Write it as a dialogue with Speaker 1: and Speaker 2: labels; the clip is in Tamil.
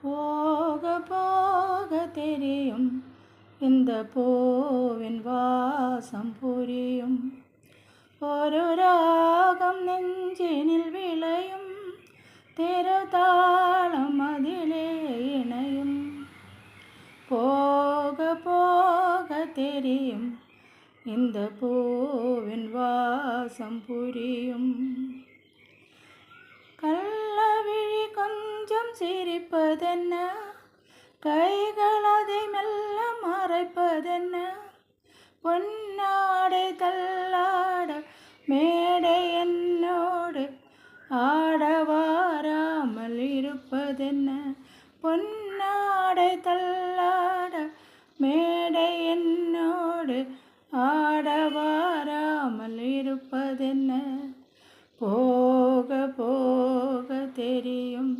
Speaker 1: போக போக தெரியும் இந்த பூவின் வாசம் புரியும். ஒரு ராகம் நெஞ்சினில் விளையும், திருதாளம் அதிலே இணையும். போக போக தெரியும் இந்த பூவின் வாசம் புரியும். கள்ளவிழி கொஞ்சம் சிரிப்பதென்ன, கைகள் அதை மெல்ல மறைப்பதென்ன, பொன்னாடை தள்ளாட மேடை என்னோடு ஆட வாராமல் இருப்பதென்ன, பொன்னாடை தள்ளாட மேடை என்னோடு ஆட வாராமல் இருப்பதென்ன. போக போக தெரியும்